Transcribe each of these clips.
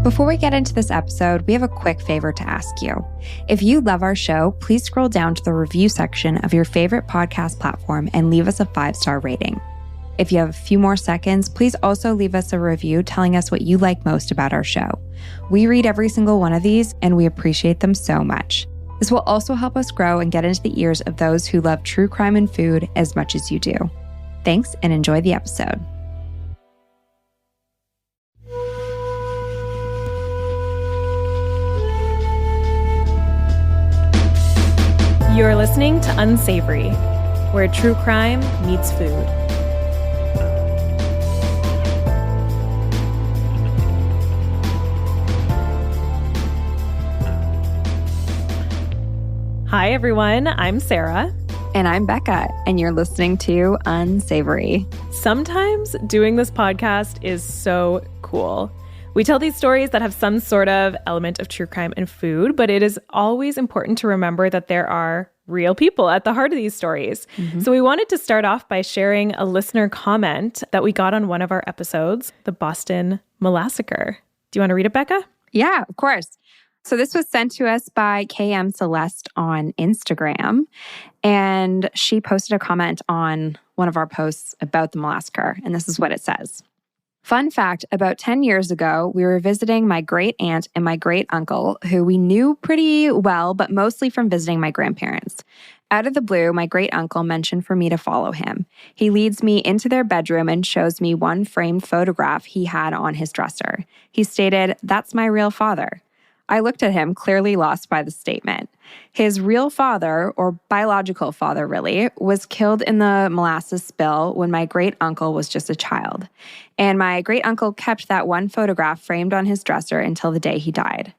Before we get into this episode, we have a quick favor to ask you. If you love our show, please scroll down to the review section of your favorite podcast platform and leave us a 5-star rating. If you have a few more seconds, please also leave us a review telling us what you like most about our show. We read every single one of these, and we appreciate them so much. This will also help us grow and get into the ears of those who love true crime and food as much as you do. Thanks, and enjoy the episode. You're listening to Unsavory, where true crime meets food. Hi, everyone. I'm Sarah. And I'm Becca, and you're listening to Unsavory. Sometimes doing this podcast is so cool. We tell these stories that have some sort of element of true crime and food, but it is always important to remember that there are real people at the heart of these stories. So we wanted to start off by sharing a listener comment that we got on one of our episodes, the Boston Molassacre. Do you want to read it, Becca? Yeah, of course. So this was sent to us by KM Celeste on Instagram, and she posted a comment on one of our posts about the Molassacre, and this is what it says. Fun fact, about 10 years ago, we were visiting my great aunt and my great uncle, who we knew pretty well, but mostly from visiting my grandparents. Out of the blue, my great uncle mentioned for me to follow him. He leads me into their bedroom and shows me one framed photograph he had on his dresser. He stated, "That's my real father." I looked at him, clearly lost by the statement. His real father, or biological father really, was killed in the molasses spill when my great uncle was just a child. And my great uncle kept that one photograph framed on his dresser until the day he died.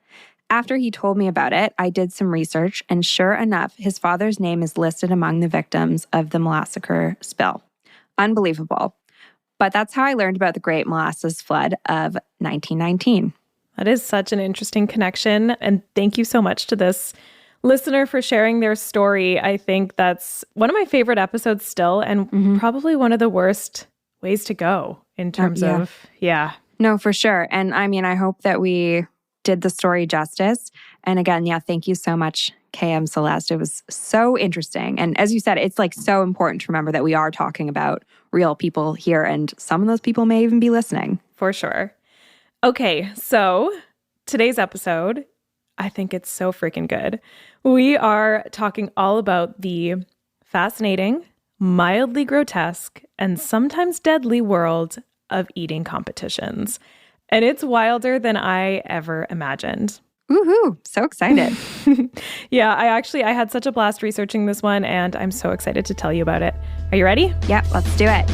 After he told me about it, I did some research, and sure enough, his father's name is listed among the victims of the Molassacre spill. Unbelievable. But that's how I learned about the Great Molasses Flood of 1919. That is such an interesting connection. And thank you so much to this listener for sharing their story. I think that's one of my favorite episodes still, and probably one of the worst ways to go in terms of. No, for sure. And I mean, I hope that we did the story justice. And again, thank you so much, KM Celeste. It was so interesting. And as you said, it's like so important to remember that we are talking about real people here, and some of those people may even be listening. For sure. Okay, so today's episode, I think it's so freaking good. We are talking all about the fascinating, mildly grotesque, and sometimes deadly world of eating competitions. And it's wilder than I ever imagined. Woohoo! So excited. Yeah, I had such a blast researching this one, and I'm so excited to tell you about it. Are you ready? Yep, let's do it.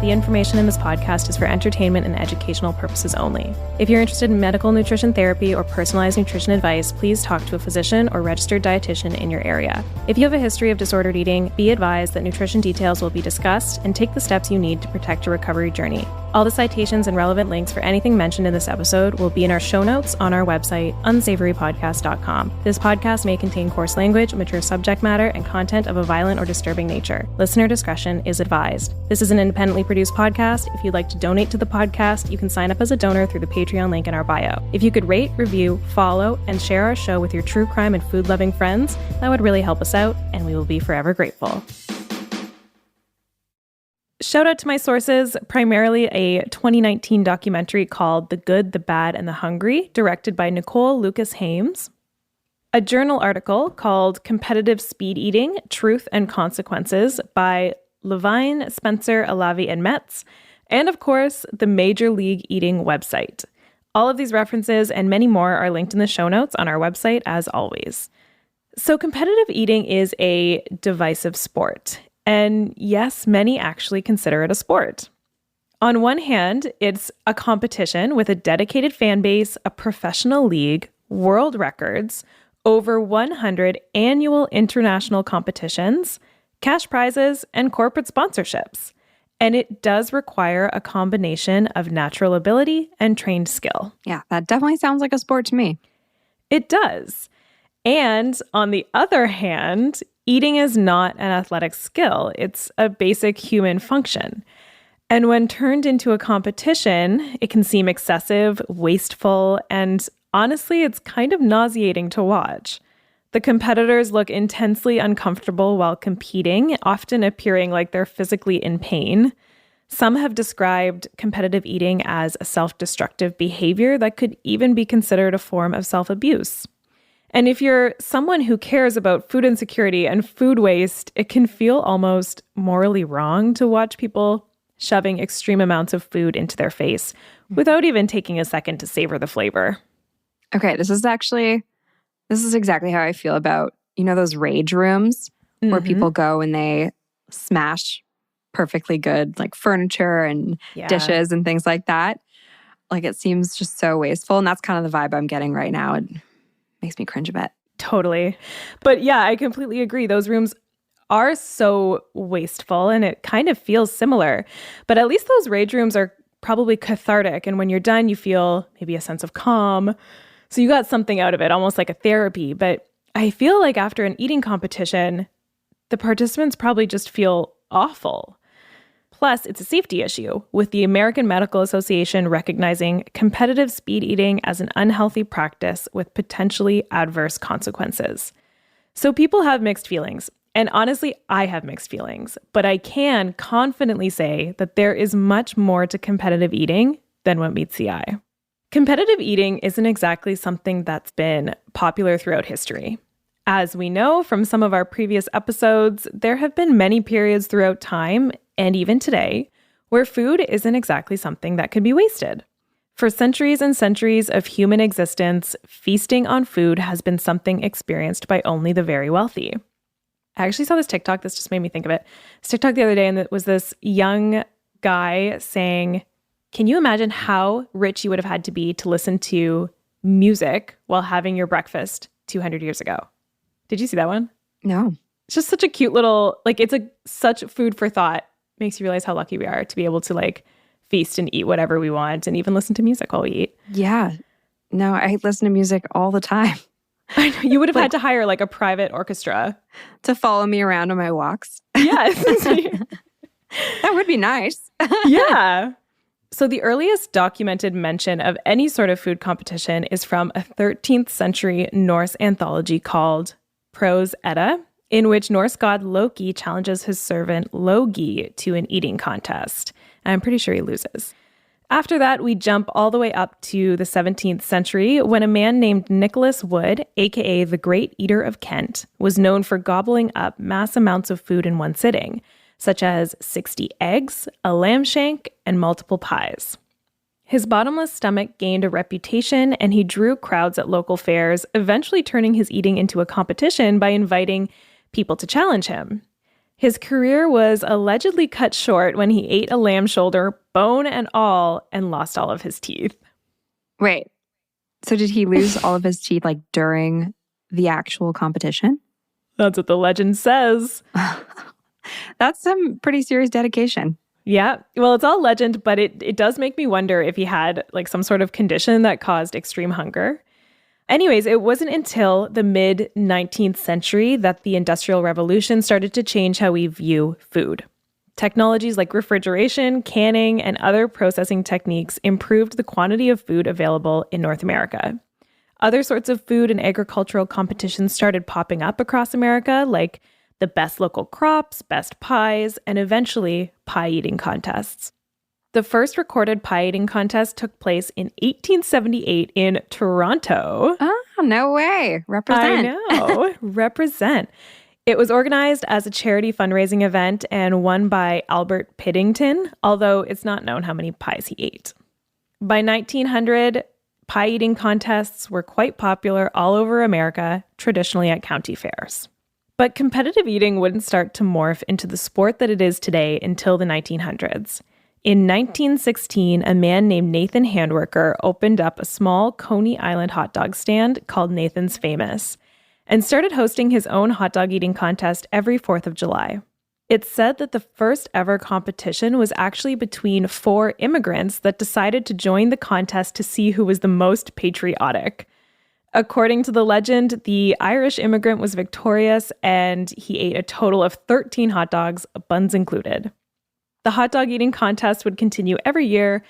The information in this podcast is for entertainment and educational purposes only. If you're interested in medical nutrition therapy or personalized nutrition advice, please talk to a physician or registered dietitian in your area. If you have a history of disordered eating, be advised that nutrition details will be discussed, and take the steps you need to protect your recovery journey. All the citations and relevant links for anything mentioned in this episode will be in our show notes on our website, unsavorypodcast.com. This podcast may contain coarse language, mature subject matter, and content of a violent or disturbing nature. Listener discretion is advised. This is an independently produced podcast. If you'd like to donate to the podcast, you can sign up as a donor through the Patreon link in our bio. If you could rate, review, follow, and share our show with your true crime and food-loving friends, that would really help us out, and we will be forever grateful. Shout out to my sources, primarily a 2019 documentary called The Good, the Bad, and the Hungry, directed by Nicole Lucas Hames. A journal article called Competitive Speed Eating, Truth and Consequences by Levine, Spencer, Alavi, and Metz. And of course, the Major League Eating website. All of these references and many more are linked in the show notes on our website as always. So competitive eating is a divisive sport. And yes, many actually consider it a sport. On one hand, it's a competition with a dedicated fan base, a professional league, world records, over 100 annual international competitions, cash prizes, and corporate sponsorships. And it does require a combination of natural ability and trained skill. Yeah, that definitely sounds like a sport to me. It does. And on the other hand, eating is not an athletic skill. It's a basic human function. And when turned into a competition, it can seem excessive, wasteful, and honestly, it's kind of nauseating to watch. The competitors look intensely uncomfortable while competing, often appearing like they're physically in pain. Some have described competitive eating as a self-destructive behavior that could even be considered a form of self-abuse. And if you're someone who cares about food insecurity and food waste, it can feel almost morally wrong to watch people shoving extreme amounts of food into their face without even taking a second to savor the flavor. Okay, this is exactly how I feel about, those rage rooms where people go and they smash perfectly good like furniture and dishes and things like that. Like it seems just so wasteful. And that's kind of the vibe I'm getting right now. It makes me cringe a bit. Totally. But yeah, I completely agree. Those rooms are so wasteful and it kind of feels similar. But at least those rage rooms are probably cathartic. And when you're done, you feel maybe a sense of calm. So you got something out of it, almost like a therapy. But I feel like after an eating competition, the participants probably just feel awful. Plus, it's a safety issue, with the American Medical Association recognizing competitive speed eating as an unhealthy practice with potentially adverse consequences. So people have mixed feelings. And honestly, I have mixed feelings. But I can confidently say that there is much more to competitive eating than what meets the eye. Competitive eating isn't exactly something that's been popular throughout history. As we know from some of our previous episodes, there have been many periods throughout time, and even today, where food isn't exactly something that could be wasted. For centuries and centuries of human existence, feasting on food has been something experienced by only the very wealthy. I actually saw this TikTok, this just made me think of it. This TikTok the other day, and it was this young guy saying, can you imagine how rich you would have had to be to listen to music while having your breakfast 200 years ago? Did you see that one? No. It's just such a cute little, it's such food for thought. Makes you realize how lucky we are to be able to feast and eat whatever we want and even listen to music while we eat. Yeah. No, I listen to music all the time. I know. You would have had to hire a private orchestra to follow me around on my walks. Yes. That would be nice. Yeah. So the earliest documented mention of any sort of food competition is from a 13th century Norse anthology called Prose Edda, in which Norse god Loki challenges his servant Logi to an eating contest. And I'm pretty sure he loses. After that, we jump all the way up to the 17th century when a man named Nicholas Wood, aka the Great Eater of Kent, was known for gobbling up mass amounts of food in one sitting, such as 60 eggs, a lamb shank, and multiple pies. His bottomless stomach gained a reputation, and he drew crowds at local fairs, eventually turning his eating into a competition by inviting people to challenge him. His career was allegedly cut short when he ate a lamb shoulder, bone and all, and lost all of his teeth. Wait, so did he lose all of his teeth during the actual competition? That's what the legend says. That's some pretty serious dedication. Yeah, well, it's all legend, but it does make me wonder if he had some sort of condition that caused extreme hunger. Anyways, it wasn't until the mid-19th century that the Industrial Revolution started to change how we view food. Technologies like refrigeration, canning, and other processing techniques improved the quantity of food available in North America. Other sorts of food and agricultural competitions started popping up across America, like the best local crops, best pies, and eventually pie eating contests. The first recorded pie eating contest took place in 1878 in Toronto. Oh, no way. Represent. I know. Represent. It was organized as a charity fundraising event and won by Albert Piddington, although it's not known how many pies he ate. By 1900, pie eating contests were quite popular all over America, traditionally at county fairs. But competitive eating wouldn't start to morph into the sport that it is today until the 1900s. In 1916, a man named Nathan Handwerker opened up a small Coney Island hot dog stand called Nathan's Famous and started hosting his own hot dog eating contest every 4th of July. It's said that the first ever competition was actually between 4 immigrants that decided to join the contest to see who was the most patriotic. According to the legend, the Irish immigrant was victorious and he ate a total of 13 hot dogs, buns included. The hot dog eating contest would continue every year,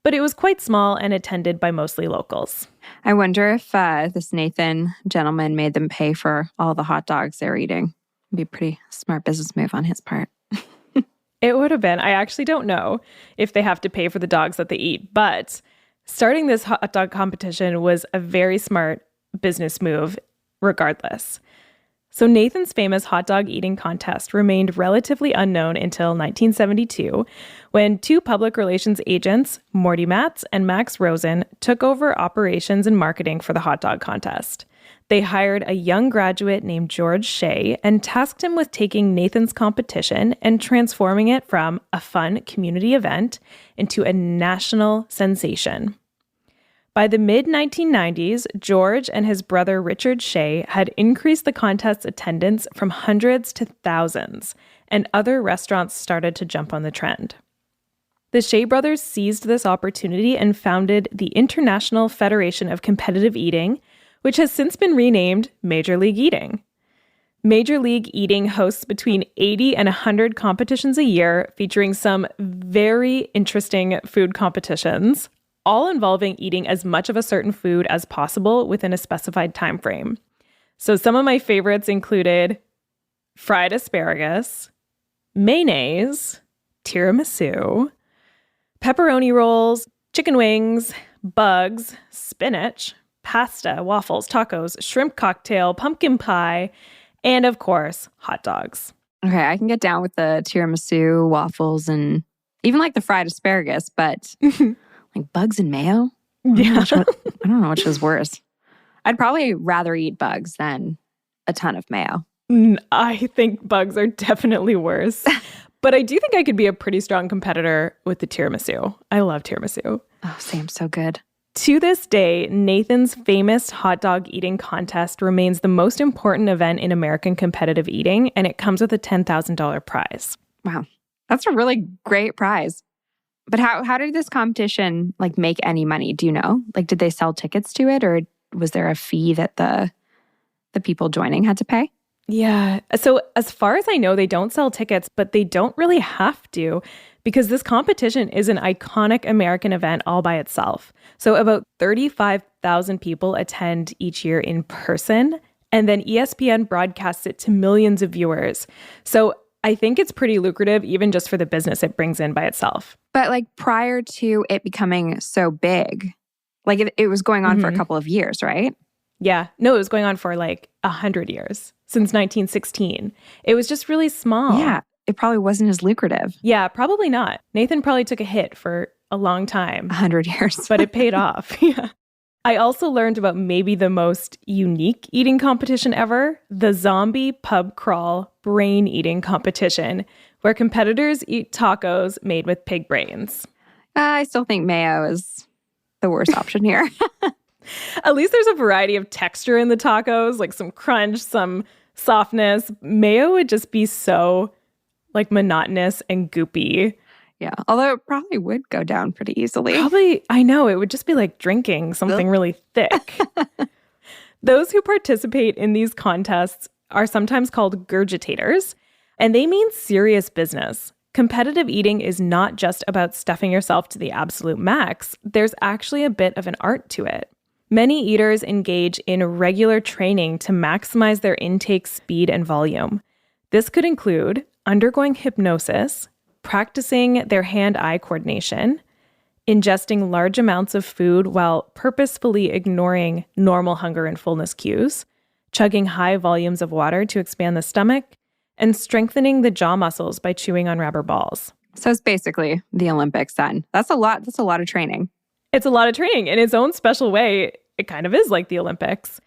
but it was quite small and attended by mostly locals. I wonder if this Nathan gentleman made them pay for all the hot dogs they were eating. It'd be a pretty smart business move on his part. It would have been. I actually don't know if they have to pay for the dogs that they eat, but starting this hot dog competition was a very smart business move regardless. So Nathan's famous hot dog eating contest remained relatively unknown until 1972, when two public relations agents, Morty Matz and Max Rosen, took over operations and marketing for the hot dog contest. They hired a young graduate named George Shea and tasked him with taking Nathan's competition and transforming it from a fun community event into a national sensation. By the mid-1990s, George and his brother Richard Shea had increased the contest's attendance from hundreds to thousands, and other restaurants started to jump on the trend. The Shea brothers seized this opportunity and founded the International Federation of Competitive Eating, which has since been renamed Major League Eating. Major League Eating hosts between 80 and 100 competitions a year, featuring some very interesting food competitions, all involving eating as much of a certain food as possible within a specified time frame. So some of my favorites included fried asparagus, mayonnaise, tiramisu, pepperoni rolls, chicken wings, bugs, spinach, pasta, waffles, tacos, shrimp cocktail, pumpkin pie, and of course, hot dogs. Okay, I can get down with the tiramisu, waffles, and even like the fried asparagus, but like bugs and mayo? Yeah. I don't know which is worse. I'd probably rather eat bugs than a ton of mayo. I think bugs are definitely worse. But I do think I could be a pretty strong competitor with the tiramisu. I love tiramisu. Oh, same, so good. To this day, Nathan's famous hot dog eating contest remains the most important event in American competitive eating, and it comes with a $10,000 prize. Wow. That's a really great prize. But how did this competition like make any money? Do you know? Like, did they sell tickets to it, or was there a fee that the people joining had to pay? Yeah. So as far as I know, they don't sell tickets, but they don't really have to because this competition is an iconic American event all by itself. So about 35,000 people attend each year in person, and then ESPN broadcasts it to millions of viewers. So I think it's pretty lucrative even just for the business it brings in by itself. But like prior to it becoming so big, like it was going on for a couple of years, right? Yeah. No, it was going on for like 100 years, since 1916. It was just really small. Yeah. It probably wasn't as lucrative. Yeah, probably not. Nathan probably took a hit for a long time. 100 years. But it paid off. Yeah. I also learned about maybe the most unique eating competition ever, the zombie pub crawl brain eating competition, where competitors eat tacos made with pig brains. I still think mayo is the worst option here. At least there's a variety of texture in the tacos, like some crunch, some softness. Mayo would just be so like monotonous and goopy. Yeah, although it probably would go down pretty easily. Probably, I know, it would just be like drinking something really thick. Those who participate in these contests are sometimes called gurgitators, and they mean serious business. Competitive eating is not just about stuffing yourself to the absolute max. There's actually a bit of an art to it. Many eaters engage in regular training to maximize their intake speed and volume. This could include undergoing hypnosis, practicing their hand-eye coordination, ingesting large amounts of food while purposefully ignoring normal hunger and fullness cues, chugging high volumes of water to expand the stomach, and strengthening the jaw muscles by chewing on rubber balls. So it's basically the Olympics then. That's a lot of training. It's a lot of training in its own special way. It kind of is like the Olympics.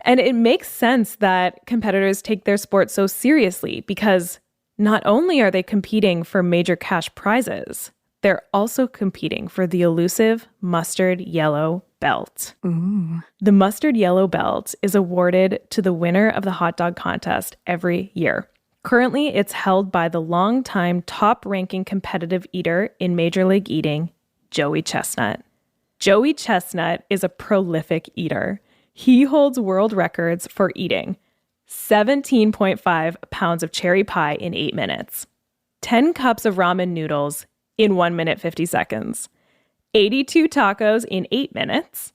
And it makes sense that competitors take their sport so seriously because not only are they competing for major cash prizes, they're also competing for the elusive mustard yellow belt. Ooh. The mustard yellow belt is awarded to the winner of the hot dog contest every year. Currently, it's held by the longtime top-ranking competitive eater in Major League Eating, Joey Chestnut. Joey Chestnut is a prolific eater. He holds world records for eating 17.5 pounds of cherry pie in 8 minutes, 10 cups of ramen noodles in 1 minute 50 seconds, 82 tacos in 8 minutes,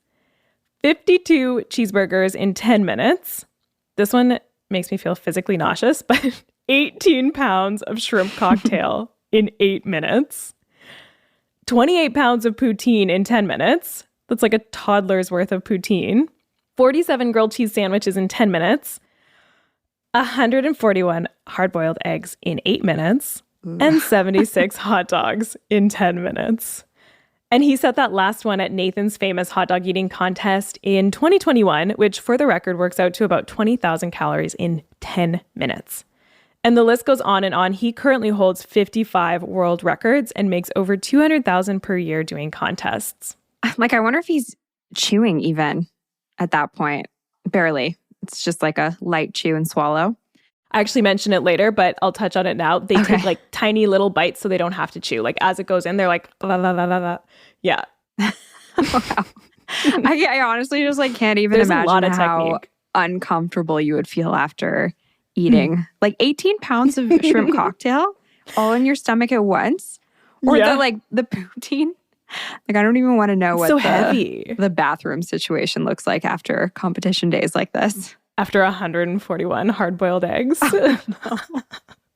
52 cheeseburgers in 10 minutes. This one makes me feel physically nauseous, but 18 pounds of shrimp cocktail in 8 minutes, 28 pounds of poutine in 10 minutes. That's like a toddler's worth of poutine. 47 grilled cheese sandwiches in 10 minutes. 141 hard-boiled eggs in 8 minutes. And 76 hot dogs in 10 minutes. And he set that last one at Nathan's famous hot dog eating contest in 2021, which for the record works out to about 20,000 calories in 10 minutes. And the list goes on and on. He currently holds 55 world records and makes over 200,000 per year doing contests. Like, I wonder if he's chewing even at that point. Barely. It's just like a light chew and swallow. I actually mention it later, but I'll touch on it now. They take like tiny little bites so they don't have to chew. Like as it goes in, they're like, la, la, la, la, la. Yeah. Wow. I honestly just like can't even There's imagine a lot of how technique. uncomfortable you would feel after eating like 18 pounds of shrimp cocktail all in your stomach at once. Or the poutine. Like I don't even want to know what heavy. The bathroom situation looks like after competition days like this. After 141 hard-boiled eggs.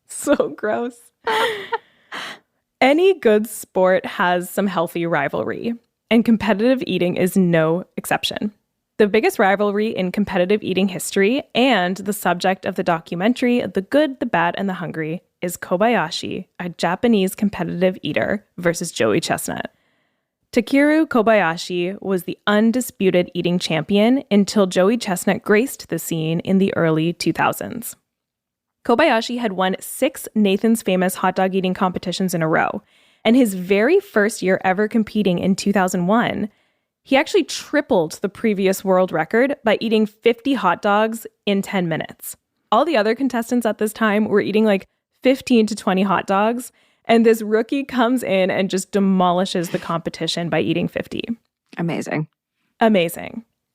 So gross. Any good sport has some healthy rivalry, and competitive eating is no exception. The biggest rivalry in competitive eating history and the subject of the documentary The Good, the Bad, and the Hungry is Kobayashi, a Japanese competitive eater, versus Joey Chestnut. Takeru Kobayashi was the undisputed eating champion until Joey Chestnut graced the scene in the early 2000s. Kobayashi had won 6 Nathan's Famous hot dog eating competitions in a row, and his very first year ever competing in 2001, he actually tripled the previous world record by eating 50 hot dogs in 10 minutes. All the other contestants at this time were eating like 15 to 20 hot dogs, and this rookie comes in and just demolishes the competition by eating 50. Amazing.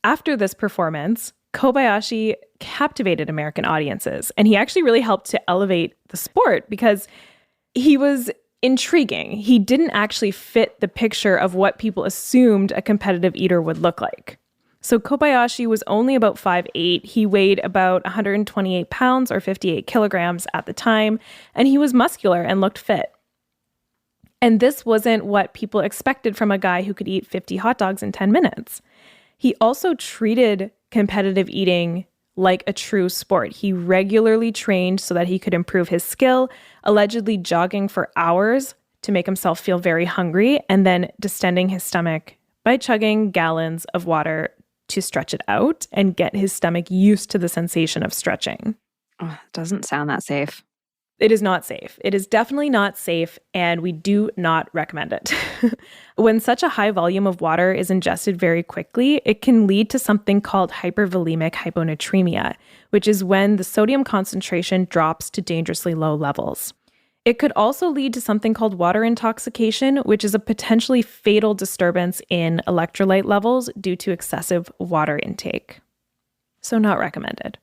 After this performance, Kobayashi captivated American audiences, and he actually really helped to elevate the sport because he was intriguing. He didn't actually fit the picture of what people assumed a competitive eater would look like. So Kobayashi was only about 5'8". He weighed about 128 pounds or 58 kilograms at the time, and he was muscular and looked fit. And this wasn't what people expected from a guy who could eat 50 hot dogs in 10 minutes. He also treated competitive eating like a true sport. He regularly trained so that he could improve his skill, allegedly jogging for hours to make himself feel very hungry, and then distending his stomach by chugging gallons of water to stretch it out and get his stomach used to the sensation of stretching. Oh, it doesn't sound that safe. It is not safe. It is definitely not safe, and we do not recommend it. When such a high volume of water is ingested very quickly, it can lead to something called hypervolemic hyponatremia, which is when the sodium concentration drops to dangerously low levels. It could also lead to something called water intoxication, which is a potentially fatal disturbance in electrolyte levels due to excessive water intake. So not recommended.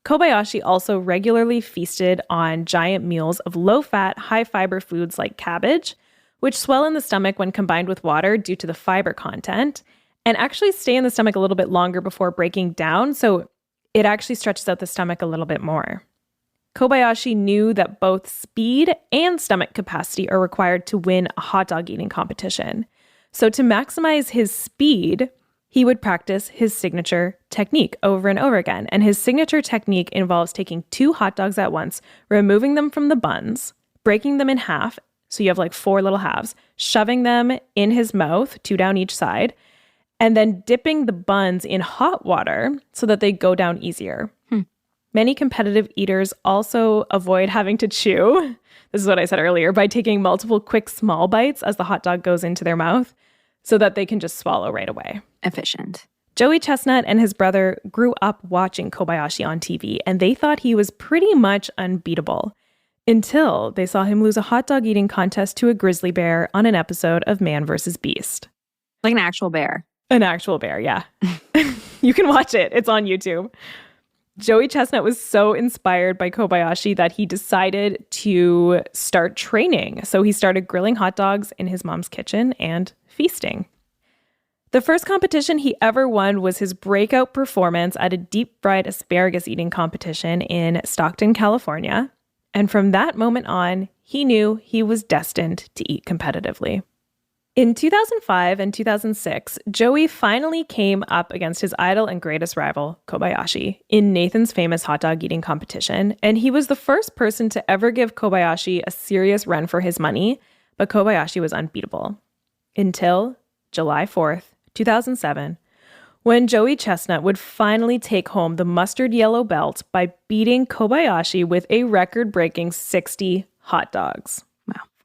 Kobayashi also regularly feasted on giant meals of low-fat, high-fiber foods like cabbage, which swell in the stomach when combined with water due to the fiber content, and actually stay in the stomach a little bit longer before breaking down, so it actually stretches out the stomach a little bit more. Kobayashi knew that both speed and stomach capacity are required to win a hot dog eating competition. So to maximize his speed, he would practice his signature technique over and over again. And his signature technique involves taking 2 hot dogs at once, removing them from the buns, breaking them in half, so you have like 4 little halves, shoving them in his mouth, 2 down each side, and then dipping the buns in hot water so that they go down easier. Many competitive eaters also avoid having to chew, this is what I said earlier, by taking multiple quick small bites as the hot dog goes into their mouth so that they can just swallow right away. Efficient. Joey Chestnut and his brother grew up watching Kobayashi on TV, and they thought he was pretty much unbeatable until they saw him lose a hot dog eating contest to a grizzly bear on an episode of Man vs. Beast. Like an actual bear. An actual bear, yeah. You can watch it. It's on YouTube. Joey Chestnut was so inspired by Kobayashi that he decided to start training. So he started grilling hot dogs in his mom's kitchen and feasting. The first competition he ever won was his breakout performance at a deep-fried asparagus eating competition in Stockton, California. And from that moment on, he knew he was destined to eat competitively. In 2005 and 2006, Joey finally came up against his idol and greatest rival, Kobayashi, in Nathan's famous hot dog eating competition, and he was the first person to ever give Kobayashi a serious run for his money, but Kobayashi was unbeatable. Until July 4th, 2007, when Joey Chestnut would finally take home the mustard yellow belt by beating Kobayashi with a record-breaking 60 hot dogs.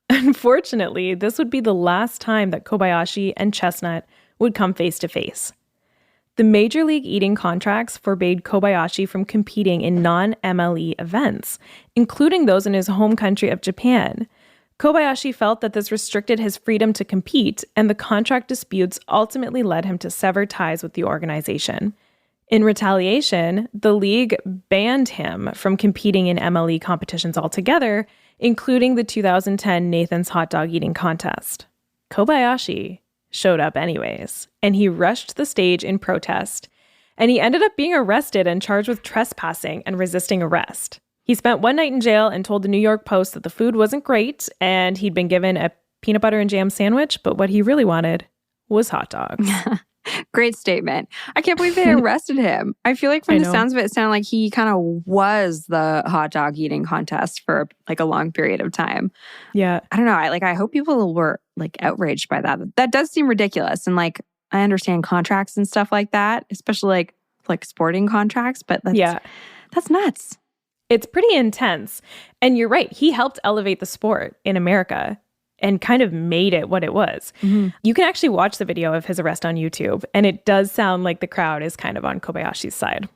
Unfortunately, this would be the last time that Kobayashi and Chestnut would come face to face. The Major League Eating contracts forbade Kobayashi from competing in non-MLE events, including those in his home country of Japan. Kobayashi felt that this restricted his freedom to compete, and the contract disputes ultimately led him to sever ties with the organization. In retaliation, the league banned him from competing in MLE competitions altogether, including the 2010 Nathan's Hot Dog Eating Contest. Kobayashi showed up anyways, and he rushed the stage in protest, and he ended up being arrested and charged with trespassing and resisting arrest. He spent one night in jail and told the New York Post that the food wasn't great, and he'd been given a peanut butter and jam sandwich, but what he really wanted was hot dogs. Great statement. I can't believe they arrested him. I feel like from the sounds of it, it sounded like he kind of was the hot dog eating contest for like a long period of time. Yeah. I don't know. I hope people were like outraged by that. That does seem ridiculous. And like, I understand contracts and stuff like that, especially like sporting contracts, but that's nuts. It's pretty intense. And you're right. He helped elevate the sport in America and kind of made it what it was. Mm-hmm. You can actually watch the video of his arrest on YouTube, and it does sound like the crowd is kind of on Kobayashi's side.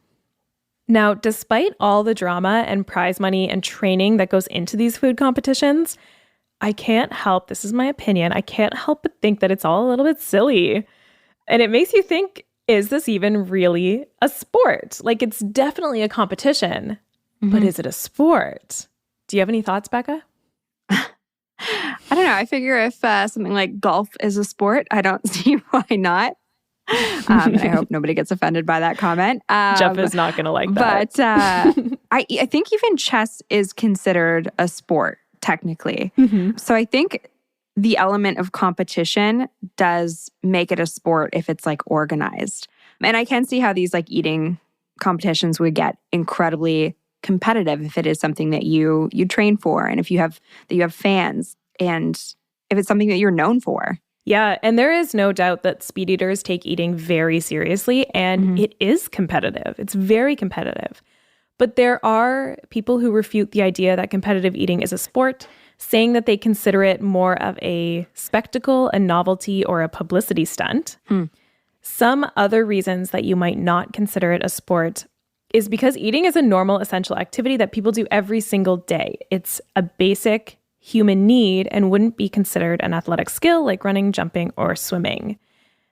Now, despite all the drama and prize money and training that goes into these food competitions, I can't help, this is my opinion, I can't help but think that it's all a little bit silly. And it makes you think, is this even really a sport? Like, it's definitely a competition, but is it a sport? Do you have any thoughts, Becca? I don't know. I figure if something like golf is a sport, I don't see why not. And I hope nobody gets offended by that comment. Jeff is not going to like that. But I think even chess is considered a sport, technically. Mm-hmm. So I think the element of competition does make it a sport if it's like organized. And I can see how these like eating competitions would get incredibly competitive if it is something that you train for, and if you have fans, and if it's something that you're known for. Yeah, and there is no doubt that speed eaters take eating very seriously, and it is competitive. It's very competitive. But there are people who refute the idea that competitive eating is a sport, saying that they consider it more of a spectacle, a novelty, or a publicity stunt. Some other reasons that you might not consider it a sport is because eating is a normal, essential activity that people do every single day. It's a basic human need and wouldn't be considered an athletic skill like running, jumping, or swimming.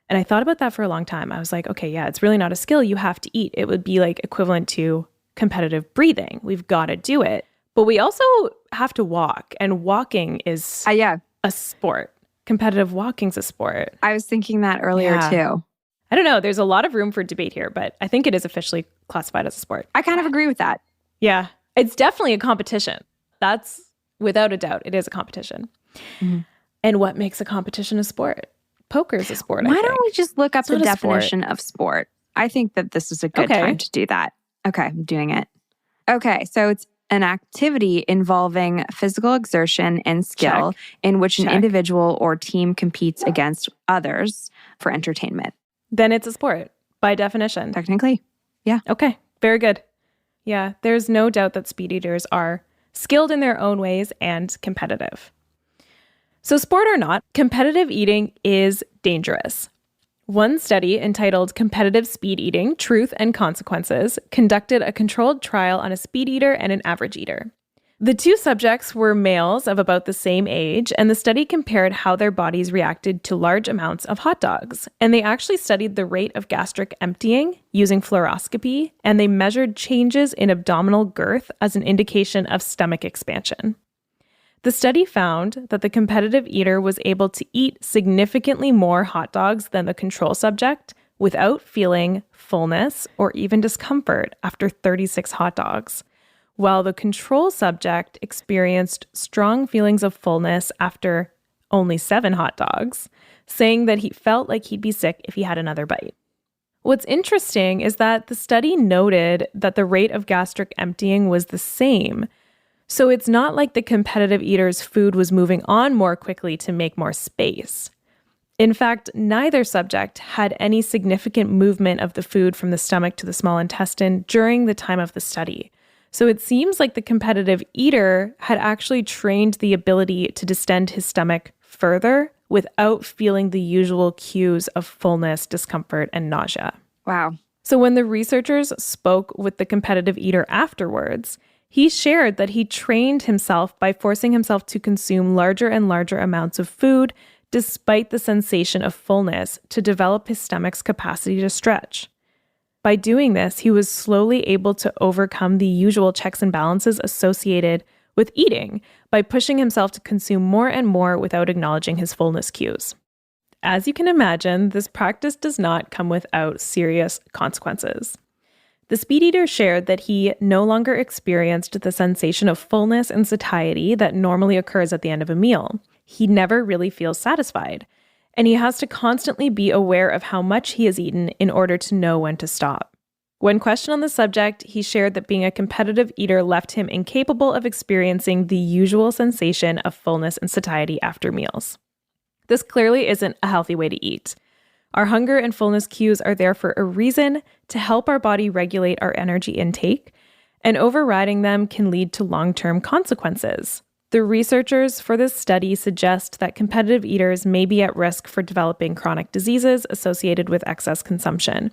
And I thought about that for a long time. I was like, okay, yeah, it's really not a skill. You have to eat. It would be like equivalent to competitive breathing. We've got to do it. But we also have to walk, and walking is a sport. Competitive walking's a sport. I was thinking that earlier too. I don't know. There's a lot of room for debate here, but I think it is officially classified as a sport. I kind of agree with that. Yeah. It's definitely a competition. That's without a doubt. It is a competition. Mm-hmm. And what makes a competition a sport? Poker is a sport, I think. Why don't we just look up the definition of sport? I think that this is a good time to do that. Okay, I'm doing it. Okay, so it's an activity involving physical exertion and skill in which an individual or team competes against others for entertainment. Then it's a sport, by definition. Technically, yeah. Okay, very good. Yeah, there's no doubt that speed eaters are skilled in their own ways and competitive. So sport or not, competitive eating is dangerous. One study entitled Competitive Speed Eating, Truth and Consequences conducted a controlled trial on a speed eater and an average eater. The two subjects were males of about the same age, and the study compared how their bodies reacted to large amounts of hot dogs. And they actually studied the rate of gastric emptying using fluoroscopy, and they measured changes in abdominal girth as an indication of stomach expansion. The study found that the competitive eater was able to eat significantly more hot dogs than the control subject without feeling fullness or even discomfort after 36 hot dogs, while the control subject experienced strong feelings of fullness after only 7 hot dogs, saying that he felt like he'd be sick if he had another bite. What's interesting is that the study noted that the rate of gastric emptying was the same. So it's not like the competitive eater's food was moving on more quickly to make more space. In fact, neither subject had any significant movement of the food from the stomach to the small intestine during the time of the study. So it seems like the competitive eater had actually trained the ability to distend his stomach further without feeling the usual cues of fullness, discomfort, and nausea. Wow. So when the researchers spoke with the competitive eater afterwards, he shared that he trained himself by forcing himself to consume larger and larger amounts of food despite the sensation of fullness to develop his stomach's capacity to stretch. By doing this, he was slowly able to overcome the usual checks and balances associated with eating by pushing himself to consume more and more without acknowledging his fullness cues. As you can imagine, this practice does not come without serious consequences. The speed eater shared that he no longer experienced the sensation of fullness and satiety that normally occurs at the end of a meal. He never really feels satisfied, and he has to constantly be aware of how much he has eaten in order to know when to stop. When questioned on the subject, he shared that being a competitive eater left him incapable of experiencing the usual sensation of fullness and satiety after meals. This clearly isn't a healthy way to eat. Our hunger and fullness cues are there for a reason, to help our body regulate our energy intake, and overriding them can lead to long-term consequences. The researchers for this study suggest that competitive eaters may be at risk for developing chronic diseases associated with excess consumption.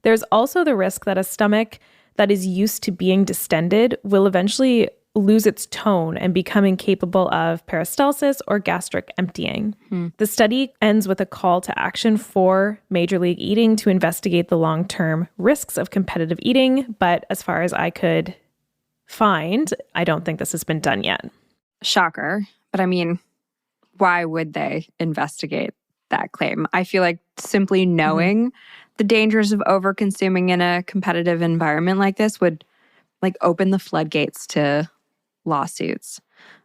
There's also the risk that a stomach that is used to being distended will eventually lose its tone and become incapable of peristalsis or gastric emptying. The study ends with a call to action for Major League Eating to investigate the long-term risks of competitive eating, but as far as I could find, I don't think this has been done yet. Shocker. But I mean, why would they investigate that claim? I feel like simply knowing the dangers of over-consuming in a competitive environment like this would like open the floodgates to lawsuits.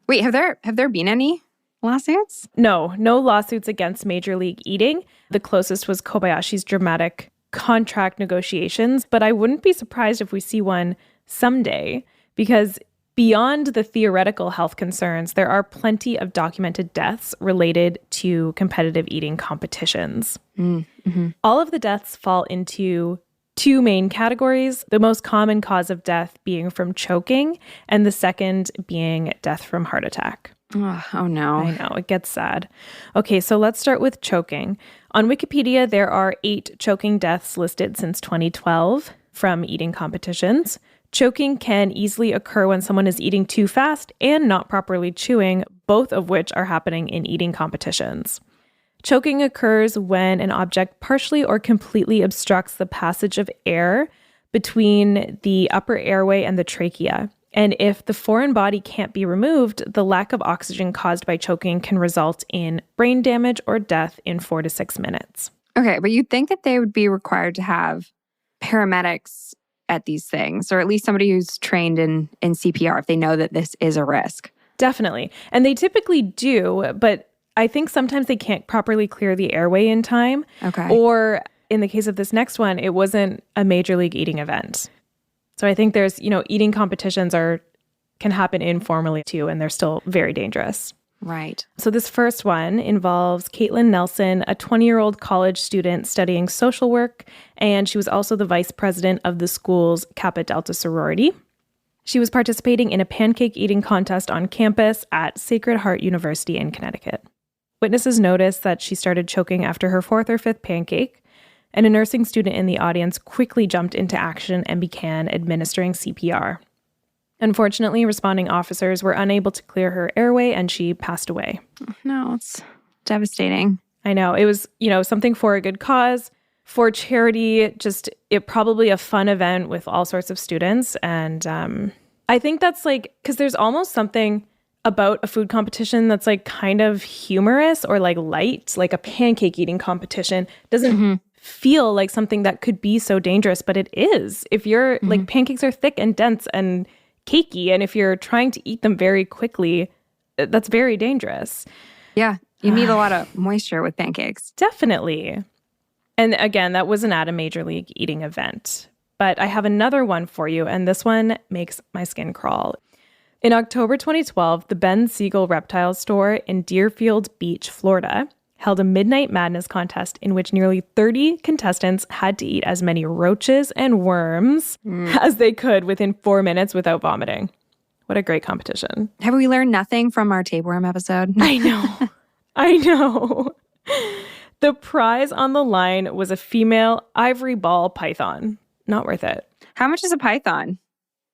Wait, have there been any lawsuits? No lawsuits against Major League Eating. The closest was Kobayashi's dramatic contract negotiations, but I wouldn't be surprised if we see one someday, because beyond the theoretical health concerns, there are plenty of documented deaths related to competitive eating competitions. All of the deaths fall into two main categories, the most common cause of death being from choking, and the second being death from heart attack. Oh no. I know, it gets sad. Okay, so let's start with choking. On Wikipedia, there are 8 choking deaths listed since 2012 from eating competitions. Choking can easily occur when someone is eating too fast and not properly chewing, both of which are happening in eating competitions. Choking occurs when an object partially or completely obstructs the passage of air between the upper airway and the trachea. And if the foreign body can't be removed, the lack of oxygen caused by choking can result in brain damage or death in 4 to 6 minutes. Okay, but you'd think that they would be required to have paramedics at these things, or at least somebody who's trained in CPR if they know that this is a risk. Definitely. And they typically do, but I think sometimes they can't properly clear the airway in time. Okay. Or in the case of this next one, it wasn't a Major League Eating event. So I think there's, eating competitions can happen informally too, and they're still very dangerous. Right. So this first one involves Caitlin Nelson, a 20-year-old college student studying social work, and she was also the vice president of the school's Kappa Delta sorority. She was participating in a pancake eating contest on campus at Sacred Heart University in Connecticut. Witnesses noticed that she started choking after her 4th or 5th pancake, and a nursing student in the audience quickly jumped into action and began administering CPR. Unfortunately, responding officers were unable to clear her airway and she passed away. No, it's devastating. I know. It was, something for a good cause, for charity, just it probably a fun event with all sorts of students. And I think that's because there's almost something about a food competition that's kind of humorous or light, like a pancake eating competition. Doesn't feel like something that could be so dangerous, but it is. If you're pancakes are thick and dense and cakey, and if you're trying to eat them very quickly, that's very dangerous. Yeah, you need a lot of moisture with pancakes. Definitely. And again, that wasn't at a major league eating event. But I have another one for you, and this one makes my skin crawl. In October 2012, the Ben Siegel Reptile Store in Deerfield Beach, Florida, held a Midnight Madness contest in which nearly 30 contestants had to eat as many roaches and worms as they could within 4 minutes without vomiting. What a great competition. Have we learned nothing from our tapeworm episode? I know. I know. The prize on the line was a female ivory ball python. Not worth it. How much is a python?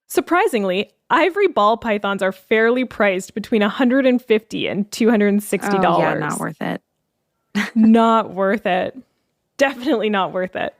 Surprisingly, ivory ball pythons are fairly priced between $150 and $260. Oh, yeah, not worth it. Not worth it. Definitely not worth it.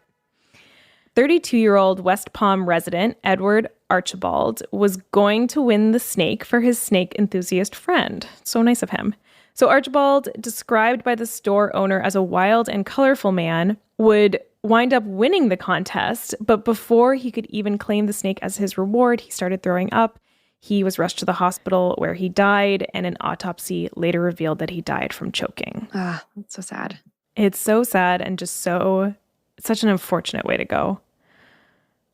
32-year-old West Palm resident Edward Archibald was going to win the snake for his snake enthusiast friend. So nice of him. So Archibald, described by the store owner as a wild and colorful man, would wind up winning the contest. But before he could even claim the snake as his reward, he started throwing up. He was rushed to the hospital where he died, and an autopsy later revealed that he died from choking. Ah, that's so sad. It's so sad and just such an unfortunate way to go.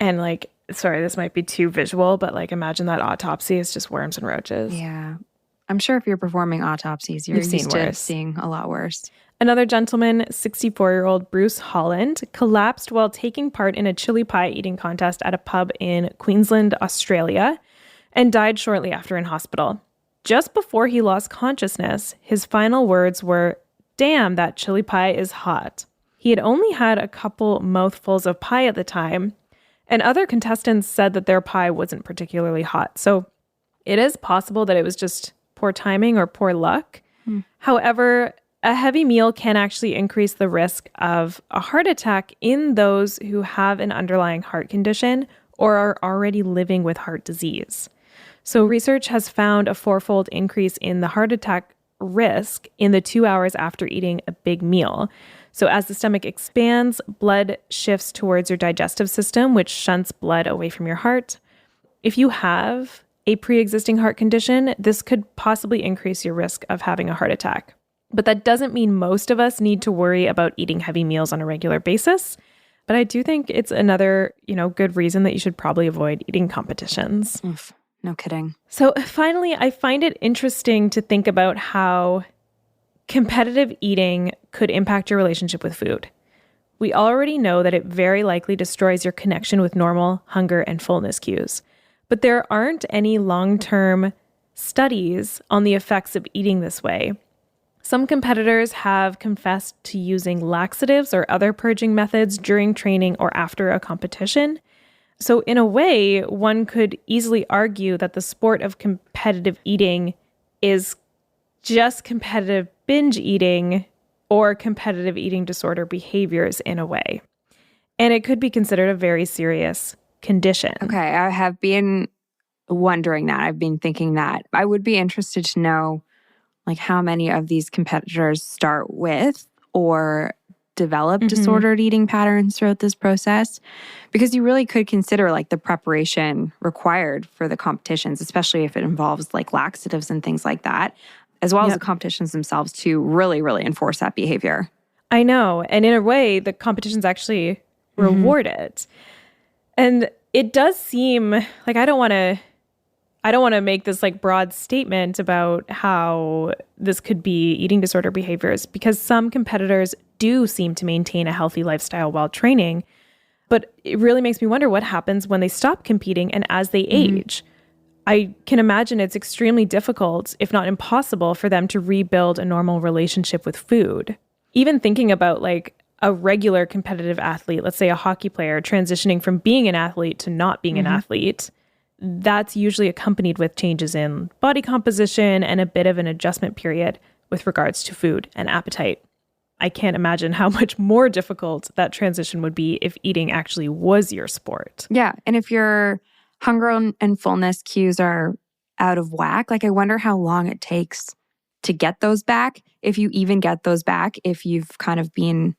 And sorry, this might be too visual, but imagine that autopsy is just worms and roaches. Yeah. I'm sure if you're performing autopsies, you're used to seeing a lot worse. Another gentleman, 64-year-old Bruce Holland, collapsed while taking part in a chili pie eating contest at a pub in Queensland, Australia, and died shortly after in hospital. Just before he lost consciousness, his final words were, "Damn, that chili pie is hot." He had only had a couple mouthfuls of pie at the time, and other contestants said that their pie wasn't particularly hot. So it is possible that it was just poor timing or poor luck. However, a heavy meal can actually increase the risk of a heart attack in those who have an underlying heart condition or are already living with heart disease. So research has found a 4-fold increase in the heart attack risk in the 2 hours after eating a big meal. So as the stomach expands, blood shifts towards your digestive system, which shunts blood away from your heart. If you have a pre-existing heart condition, this could possibly increase your risk of having a heart attack. But that doesn't mean most of us need to worry about eating heavy meals on a regular basis. But I do think it's another, good reason that you should probably avoid eating competitions. Oof, no kidding. So finally, I find it interesting to think about how competitive eating could impact your relationship with food. We already know that it very likely destroys your connection with normal hunger and fullness cues. But there aren't any long-term studies on the effects of eating this way. Some competitors have confessed to using laxatives or other purging methods during training or after a competition. So in a way, one could easily argue that the sport of competitive eating is just competitive binge eating or competitive eating disorder behaviors in a way. And it could be considered a very serious condition. Okay, I have been wondering that. I've been thinking that. I would be interested to know how many of these competitors start with or develop disordered eating patterns throughout this process, because you really could consider the preparation required for the competitions, especially if it involves laxatives and things like that, as well as the competitions themselves, to really, really enforce that behavior. I know. And in a way, the competitions actually reward it. And it does seem I don't want to make this broad statement about how this could be eating disorder behaviors, because some competitors do seem to maintain a healthy lifestyle while training. But it really makes me wonder what happens when they stop competing and as they age. I can imagine it's extremely difficult, if not impossible, for them to rebuild a normal relationship with food. Even thinking about a regular competitive athlete, let's say a hockey player transitioning from being an athlete to not being an athlete, that's usually accompanied with changes in body composition and a bit of an adjustment period with regards to food and appetite. I can't imagine how much more difficult that transition would be if eating actually was your sport. Yeah. And if your hunger and fullness cues are out of whack, like I wonder how long it takes to get those back, if you even get those back, if you've kind of been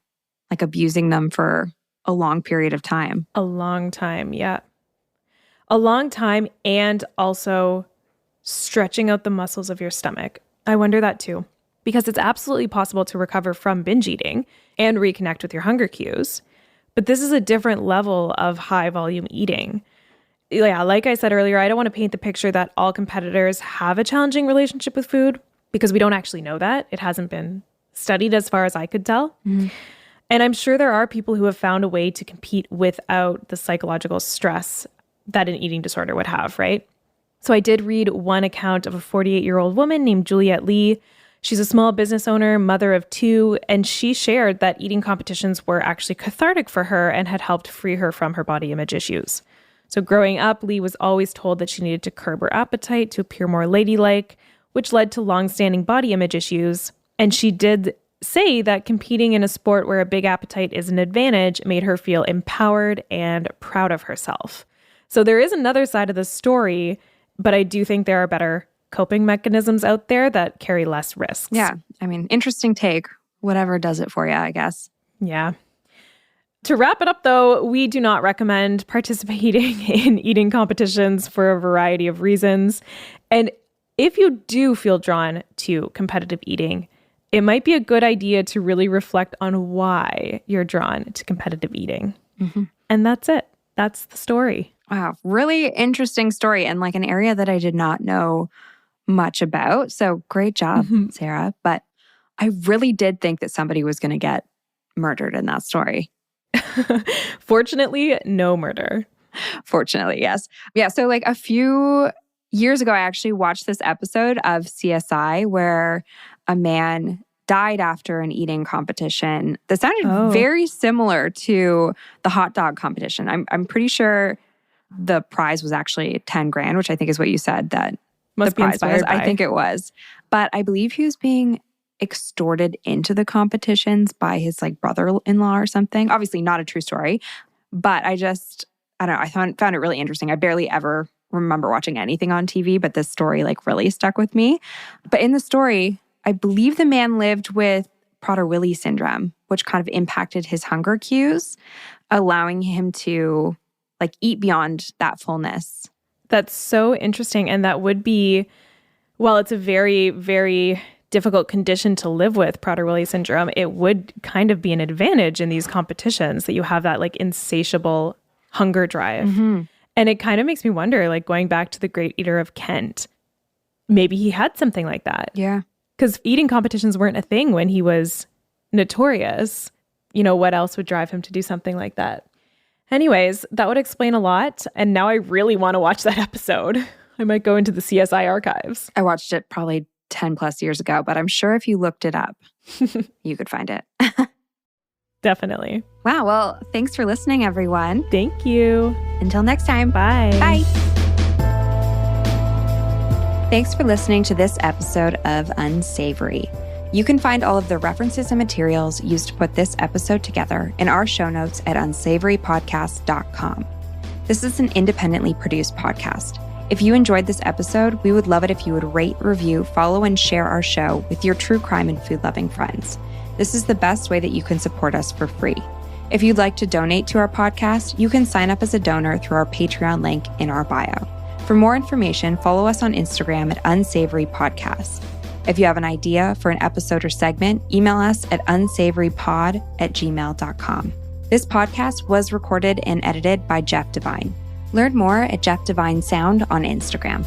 like abusing them for a long period of time. A long time, yeah. A long time, and also stretching out the muscles of your stomach. I wonder that too, because it's absolutely possible to recover from binge eating and reconnect with your hunger cues. But this is a different level of high volume eating. Yeah, like I said earlier, I don't want to paint the picture that all competitors have a challenging relationship with food, because we don't actually know that. It hasn't been studied as far as I could tell. Mm-hmm. And I'm sure there are people who have found a way to compete without the psychological stress that an eating disorder would have, right? So I did read one account of a 48-year-old woman named Juliette Lee. She's a small business owner, mother of 2, and she shared that eating competitions were actually cathartic for her and had helped free her from her body image issues. So growing up, Lee was always told that she needed to curb her appetite to appear more ladylike, which led to long-standing body image issues. And she did say that competing in a sport where a big appetite is an advantage made her feel empowered and proud of herself. So there is another side of the story, but I do think there are better coping mechanisms out there that carry less risks. Yeah. I mean, interesting take. Whatever does it for you, I guess. Yeah. To wrap it up, though, we do not recommend participating in eating competitions for a variety of reasons. And if you do feel drawn to competitive eating, it might be a good idea to really reflect on why you're drawn to competitive eating. Mm-hmm. And that's it. That's the story. Wow. Really interesting story, and like an area that I did not know much about. So great job, Sarah. But I really did think that somebody was going to get murdered in that story. Fortunately, no murder. Fortunately, yes. Yeah. So like a few years ago, I actually watched this episode of CSI where a man died after an eating competition that sounded very similar to the hot dog competition. I'm pretty sure the prize was actually 10 grand, which I think is what you said that must the be prize inspired was. by. I think it was. But I believe he was being extorted into the competitions by his like brother-in-law or something. Obviously not a true story, but I don't know, I found it really interesting. I barely ever remember watching anything on TV, but this story like really stuck with me. But in the story, I believe the man lived with Prader-Willi syndrome, which kind of impacted his hunger cues, allowing him to like eat beyond that fullness. That's so interesting. And that would be, well, it's a very, very difficult condition to live with, Prader-Willi syndrome. It would kind of be an advantage in these competitions that you have that like insatiable hunger drive. Mm-hmm. And it kind of makes me wonder, like going back to the Great Eater of Kent, maybe he had something like that. Yeah. Because eating competitions weren't a thing when he was notorious. You know, what else would drive him to do something like that? Anyways, that would explain a lot. And now I really want to watch that episode. I might go into the CSI archives. I watched it probably 10 plus years ago, but I'm sure if you looked it up, you could find it. Definitely. Wow. Well, thanks for listening, everyone. Thank you. Until next time. Bye. Bye. Thanks for listening to this episode of Unsavory. You can find all of the references and materials used to put this episode together in our show notes at unsavorypodcast.com. This is an independently produced podcast. If you enjoyed this episode, we would love it if you would rate, review, follow, and share our show with your true crime and food-loving friends. This is the best way that you can support us for free. If you'd like to donate to our podcast, you can sign up as a donor through our Patreon link in our bio. For more information, follow us on Instagram at Unsavory Podcast. If you have an idea for an episode or segment, email us at unsavorypod@gmail.com. This podcast was recorded and edited by Jeff Devine. Learn more at Jeff Devine Sound on Instagram.